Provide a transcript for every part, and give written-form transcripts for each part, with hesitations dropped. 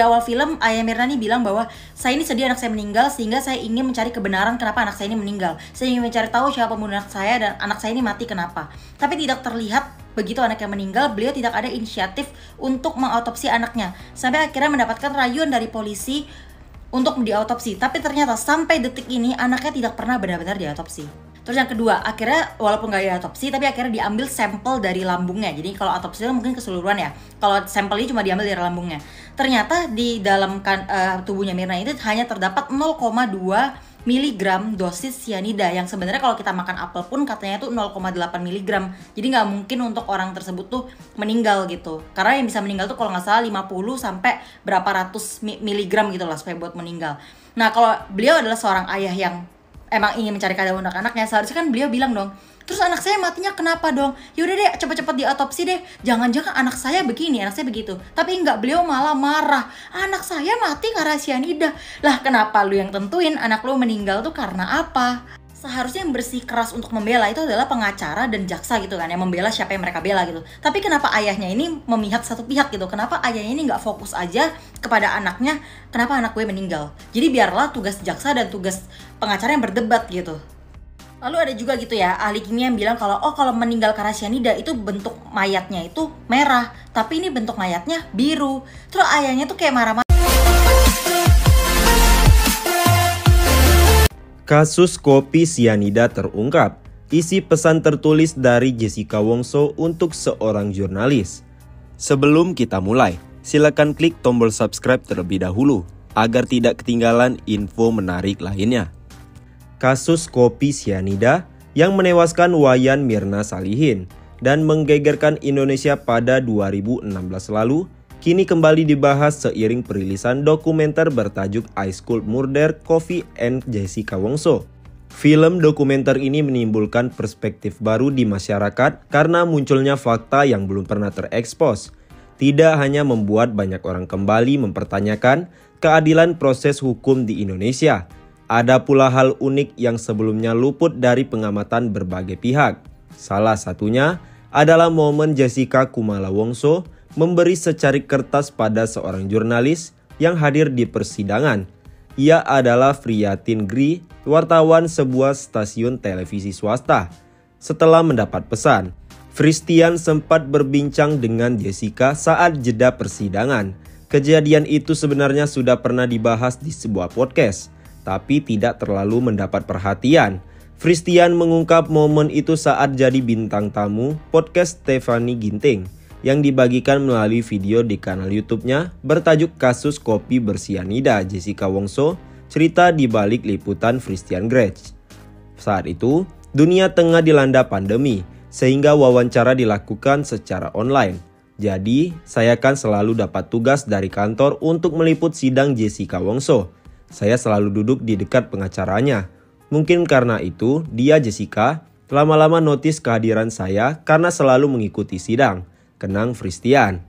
Di awal film, Ayah Mirna nih bilang bahwa saya ini sedih anak saya meninggal sehingga saya ingin mencari kebenaran kenapa anak saya ini meninggal. Saya ingin mencari tahu siapa pembunuh anak saya dan anak saya ini mati kenapa. Tapi tidak terlihat begitu anaknya meninggal, beliau tidak ada inisiatif untuk mengautopsi anaknya. Sampai akhirnya mendapatkan rayuan dari polisi untuk diautopsi. Tapi ternyata sampai detik ini anaknya tidak pernah benar-benar diautopsi. Terus yang kedua, akhirnya walaupun nggak diautopsi, tapi akhirnya diambil sampel dari lambungnya. Jadi kalau autopsi itu mungkin keseluruhan ya. Kalau sampel ini cuma diambil dari lambungnya. Ternyata di dalam tubuhnya Mirna itu hanya terdapat 0,2 miligram dosis cyanida. Yang sebenarnya kalau kita makan apel pun katanya itu 0,8 miligram. Jadi nggak mungkin untuk orang tersebut tuh meninggal gitu. Karena yang bisa meninggal tuh kalau nggak salah 50 sampai berapa ratus miligram gitu lah supaya buat meninggal. Nah kalau beliau adalah seorang ayah yang emang ingin mencari keadilan untuk anaknya, seharusnya kan beliau bilang dong, terus anak saya matinya kenapa dong? Yaudah deh cepet-cepet diotopsi deh, jangan-jangan anak saya begini, anak saya begitu. Tapi enggak, beliau malah marah, anak saya mati karena cyanida. Lah kenapa lu yang tentuin anak lu meninggal tuh karena apa? Seharusnya yang bersih keras untuk membela itu adalah pengacara dan jaksa gitu kan, yang membela siapa yang mereka bela gitu. Tapi kenapa ayahnya ini memihak satu pihak gitu? Kenapa ayahnya ini nggak fokus aja kepada anaknya? Kenapa anak gue meninggal? Jadi biarlah tugas jaksa dan tugas pengacara yang berdebat gitu. Lalu ada juga gitu ya, ahli kimia yang bilang kalau kalau meninggal karena cyanida itu bentuk mayatnya itu merah, tapi ini bentuk mayatnya biru. Terus ayahnya tuh kayak marah-marah. Kasus kopi sianida terungkap. Isi pesan tertulis dari Jessica Wongso untuk seorang jurnalis. Sebelum kita mulai, silakan klik tombol subscribe terlebih dahulu agar tidak ketinggalan info menarik lainnya. Kasus kopi sianida yang menewaskan Wayan Mirna Salihin dan menggegerkan Indonesia pada 2016 lalu kini kembali dibahas seiring perilisan dokumenter bertajuk Ice Cold Murder Coffee and Jessica Wongso. Film dokumenter ini menimbulkan perspektif baru di masyarakat karena munculnya fakta yang belum pernah terekspos. Tidak hanya membuat banyak orang kembali mempertanyakan keadilan proses hukum di Indonesia, ada pula hal unik yang sebelumnya luput dari pengamatan berbagai pihak. Salah satunya adalah momen Jessica Kumala Wongso memberi secarik kertas pada seorang jurnalis yang hadir di persidangan. Ia adalah Friyatin Gri, wartawan sebuah stasiun televisi swasta. Setelah mendapat pesan, Fristian sempat berbincang dengan Jessica saat jeda persidangan. Kejadian itu sebenarnya sudah pernah dibahas di sebuah podcast, tapi tidak terlalu mendapat perhatian. Fristian mengungkap momen itu saat jadi bintang tamu podcast Stephanie Ginting yang dibagikan melalui video di kanal YouTube-nya bertajuk Kasus Kopi Bersianida Jessica Wongso, cerita di balik liputan Fristian Gretsch. Saat itu, dunia tengah dilanda pandemi, sehingga wawancara dilakukan secara online. Jadi, saya kan selalu dapat tugas dari kantor untuk meliput sidang Jessica Wongso. Saya selalu duduk di dekat pengacaranya. Mungkin karena itu, dia Jessica lama-lama notis kehadiran saya karena selalu mengikuti sidang, kenang Fristian.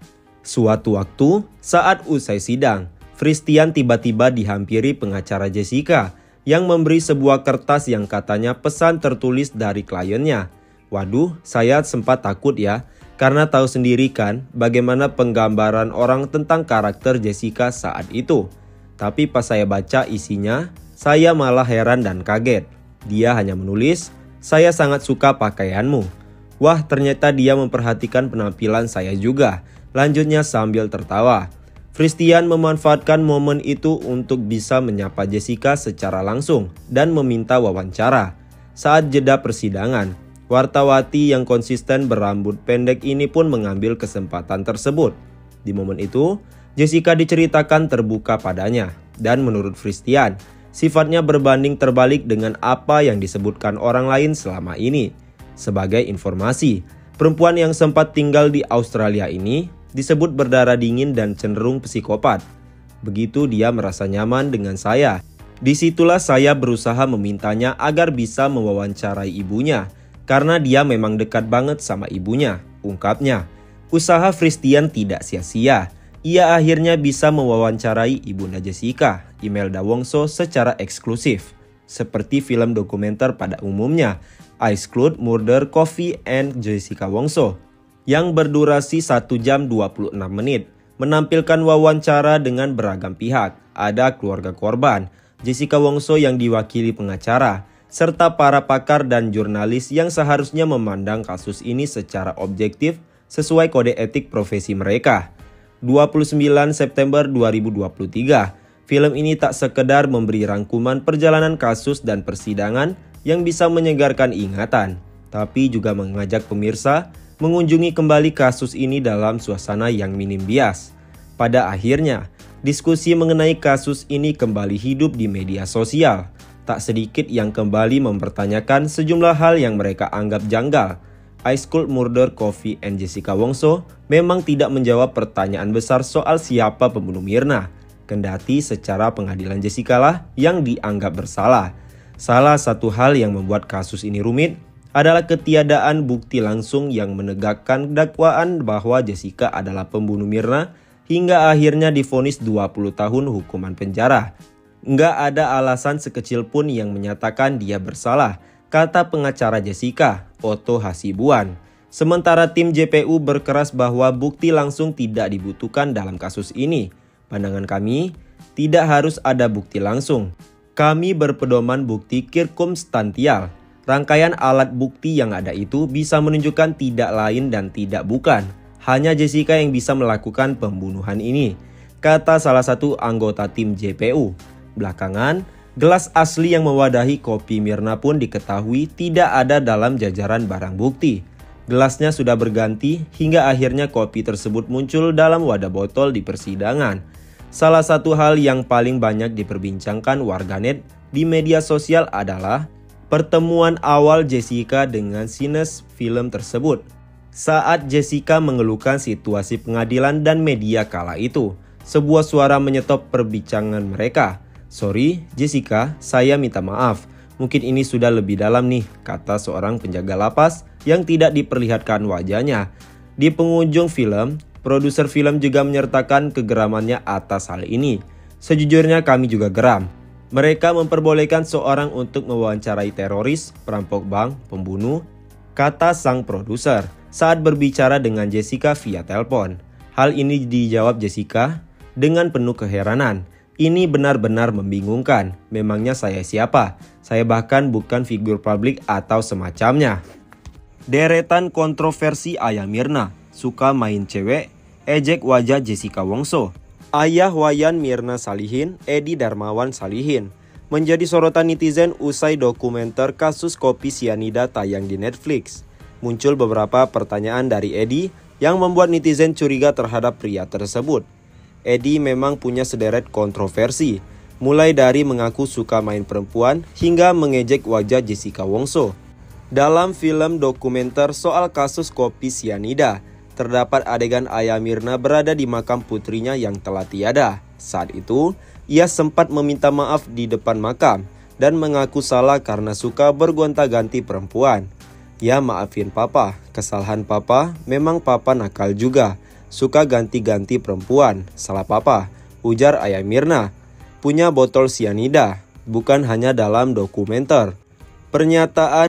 Suatu waktu, saat usai sidang, Fristian tiba-tiba dihampiri pengacara Jessica yang memberi sebuah kertas yang katanya pesan tertulis dari kliennya. Waduh, saya sempat takut ya, karena tahu sendiri kan bagaimana penggambaran orang tentang karakter Jessica saat itu. Tapi pas saya baca isinya, saya malah heran dan kaget. Dia hanya menulis, "Saya sangat suka pakaianmu." Wah, ternyata dia memperhatikan penampilan saya juga, lanjutnya sambil tertawa. Fristian memanfaatkan momen itu untuk bisa menyapa Jessica secara langsung dan meminta wawancara. Saat jeda persidangan, wartawati yang konsisten berambut pendek ini pun mengambil kesempatan tersebut. Di momen itu, Jessica diceritakan terbuka padanya, dan menurut Fristian, sifatnya berbanding terbalik dengan apa yang disebutkan orang lain selama ini. Sebagai informasi, perempuan yang sempat tinggal di Australia ini disebut berdarah dingin dan cenderung psikopat. Begitu dia merasa nyaman dengan saya. Disitulah saya berusaha memintanya agar bisa mewawancarai ibunya, karena dia memang dekat banget sama ibunya, ungkapnya. Usaha Fristian tidak sia-sia. Ia akhirnya bisa mewawancarai ibunda Jessica, Imelda Wongso, secara eksklusif. Seperti film dokumenter pada umumnya, Ice Cold Murder Coffee and Jessica Wongso, yang berdurasi 1 jam 26 menit. menampilkan wawancara dengan beragam pihak. Ada keluarga korban, Jessica Wongso yang diwakili pengacara, serta para pakar dan jurnalis yang seharusnya memandang kasus ini secara objektif sesuai kode etik profesi mereka. 29 September 2023, film ini tak sekedar memberi rangkuman perjalanan kasus dan persidangan yang bisa menyegarkan ingatan, tapi juga mengajak pemirsa mengunjungi kembali kasus ini dalam suasana yang minim bias. Pada akhirnya, diskusi mengenai kasus ini kembali hidup di media sosial. Tak sedikit yang kembali mempertanyakan sejumlah hal yang mereka anggap janggal. Ice Cold Murder Coffee and Jessica Wongso memang tidak menjawab pertanyaan besar soal siapa pembunuh Myrna. Kendati secara pengadilan Jessica lah yang dianggap bersalah. Salah satu hal yang membuat kasus ini rumit adalah ketiadaan bukti langsung yang menegakkan dakwaan bahwa Jessica adalah pembunuh Myrna hingga akhirnya divonis 20 tahun hukuman penjara. Nggak ada alasan sekecil pun yang menyatakan dia bersalah, kata pengacara Jessica, Otto Hasibuan. Sementara tim JPU berkeras bahwa bukti langsung tidak dibutuhkan dalam kasus ini. Pandangan kami, tidak harus ada bukti langsung. Kami berpedoman bukti circumstantial. Rangkaian alat bukti yang ada itu bisa menunjukkan tidak lain dan tidak bukan. Hanya Jessica yang bisa melakukan pembunuhan ini, kata salah satu anggota tim JPU. Belakangan, gelas asli yang mewadahi kopi Myrna pun diketahui tidak ada dalam jajaran barang bukti. Gelasnya sudah berganti hingga akhirnya kopi tersebut muncul dalam wadah botol di persidangan. Salah satu hal yang paling banyak diperbincangkan warganet di media sosial adalah pertemuan awal Jessica dengan sines film tersebut. Saat Jessica mengeluhkan situasi pengadilan dan media kala itu, sebuah suara menyetop perbincangan mereka. "Sorry Jessica, saya minta maaf. Mungkin ini sudah lebih dalam nih," kata seorang penjaga lapas yang tidak diperlihatkan wajahnya. Di pengunjung film, produser film juga menyertakan kegeramannya atas hal ini. "Sejujurnya kami juga geram. Mereka memperbolehkan seorang untuk mewawancarai teroris, perampok bank, pembunuh," kata sang produser saat berbicara dengan Jessica via telepon. Hal ini dijawab Jessica dengan penuh keheranan. "Ini benar-benar membingungkan. Memangnya saya siapa? Saya bahkan bukan figur publik atau semacamnya." Deretan kontroversi ayah Myrna, suka main cewek, ejek wajah Jessica Wongso. Ayah Wayan Myrna Salihin, Edi Darmawan Salihin, menjadi sorotan netizen usai dokumenter kasus kopi sianida tayang di Netflix. Muncul beberapa pertanyaan dari Edi yang membuat netizen curiga terhadap pria tersebut. Edi memang punya sederet kontroversi, mulai dari mengaku suka main perempuan hingga mengejek wajah Jessica Wongso. Dalam film dokumenter soal kasus kopi sianida, terdapat adegan ayah Myrna berada di makam putrinya yang telah tiada. Saat itu, ia sempat meminta maaf di depan makam dan mengaku salah karena suka bergonta-ganti perempuan. "Ya maafin papa, kesalahan papa, memang papa nakal juga. Suka ganti-ganti perempuan, salah papa," ujar ayah Myrna. Punya botol sianida, bukan hanya dalam dokumenter. Pernyataan